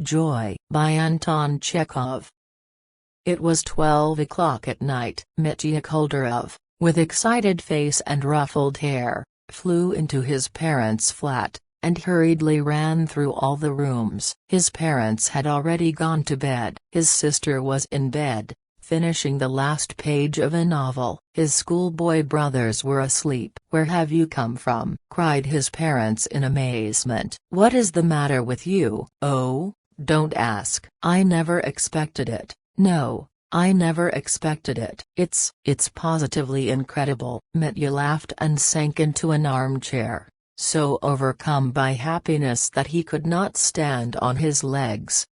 Joy by Anton Chekhov. It was 12 o'clock at night. Mitya Koldarov, with excited face and ruffled hair, flew into his parents' flat, and hurriedly ran through all the rooms. His parents had already gone to bed. His sister was in bed, finishing the last page of a novel. His schoolboy brothers were asleep. "Where have you come from?" cried his parents in amazement. "What is the matter with you?" "Oh, don't ask. I never expected it. No, I never expected it. It's positively incredible." Mitya laughed and sank into an armchair, so overcome by happiness that he could not stand on his legs.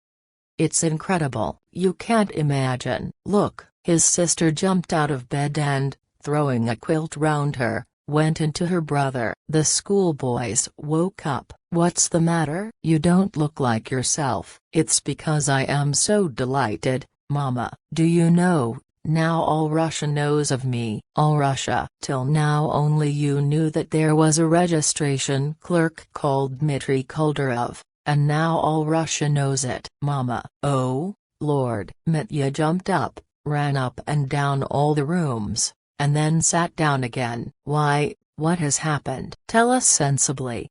"It's incredible. You can't imagine." "Look." His sister jumped out of bed and, throwing a quilt round her, went into her brother. The schoolboys woke up. "What's the matter? You don't look like yourself." "It's because I am so delighted, Mama. Do you know, now all Russia knows of me." "All Russia?" "Till now only you knew that there was a registration clerk called Dmitry Koldarov, and now all Russia knows it." "Mama." "Oh, Lord." Mitya jumped up, ran up and down all the rooms, and then sat down again. "Why, what has happened? Tell us sensibly.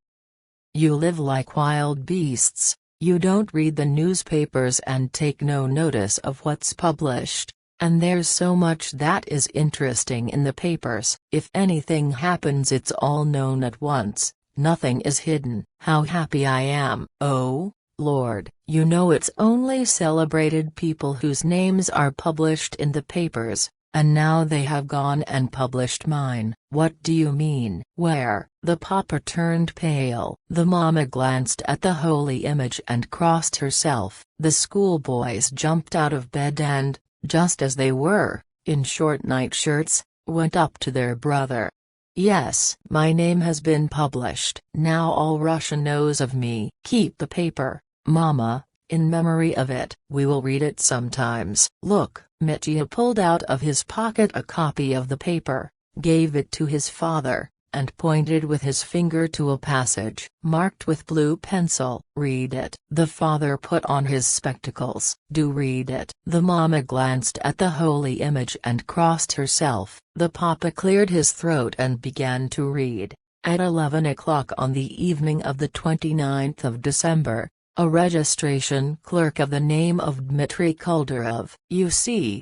You live like wild beasts, you don't read the newspapers and take no notice of what's published, and there's so much that is interesting in the papers. If anything happens it's all known at once, nothing is hidden." "How happy I am." "Oh, Lord, you know it's only celebrated people whose names are published in the papers, and now they have gone and published mine." "What do you mean?" "Where?" The papa turned pale. The mama glanced at the holy image and crossed herself. The schoolboys jumped out of bed and, just as they were, in short nightshirts, went up to their brother. "Yes, my name has been published. Now all Russia knows of me." "Keep the paper, Mama, in memory of it. We will read it sometimes." "Look." Mitya pulled out of his pocket a copy of the paper, gave it to his father, and pointed with his finger to a passage marked with blue pencil. "Read it." The father put on his spectacles. "Do read it." The mama glanced at the holy image and crossed herself. The papa cleared his throat and began to read. At 11 o'clock on the evening of the 29th of December, a registration clerk of the name of Dmitry Koldarov. You see,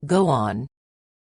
go on."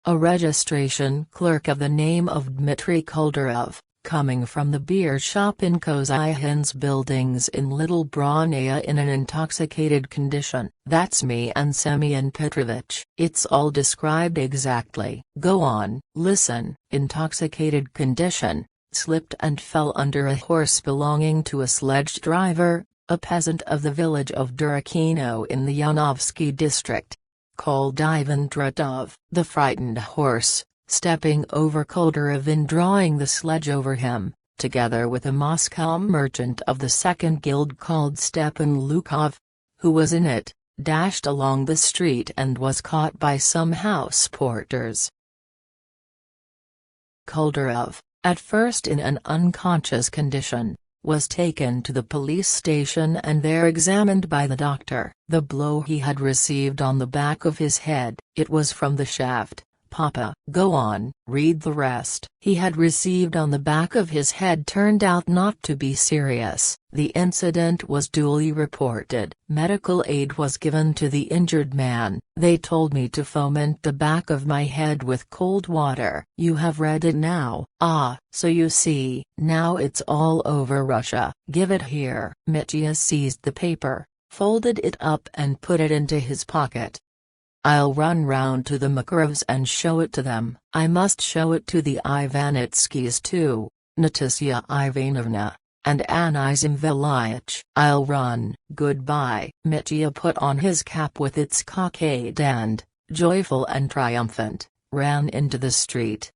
"A registration clerk of the name of Dmitry Koldarov, coming from the beer shop in Kozyhin's buildings in Little Bronaya in an intoxicated condition." "That's me and Semyon Petrovich." "It's all described exactly." "Go on." "Listen." "Intoxicated condition, slipped and fell under a horse belonging to a sledge driver, a peasant of the village of Durakino in the Yanovsky district, called Ivan Dratov." "The frightened horse, stepping over Koldarov and drawing the sledge over him, together with a Moscow merchant of the second guild called Stepan Lukov, who was in it, dashed along the street and was caught by some house porters. Koldarov, at first in an unconscious condition, was taken to the police station and there examined by the doctor. The blow he had received on the back of his head, it was from the shaft." "Papa." "Go on." "Read the rest." "He had received on the back of his head turned out not to be serious. The incident was duly reported. Medical aid was given to the injured man. They told me to foment the back of my head with cold water." "You have read it now." "Ah, so you see, now it's all over Russia." "Give it here." Mitya seized the paper, folded it up and put it into his pocket. "I'll run round to the Makarovs and show it to them. I must show it to the Ivanitskys too, Natasya Ivanovna, and Anisim Viliach. I'll run." "Goodbye." Mitya put on his cap with its cockade and, joyful and triumphant, ran into the street.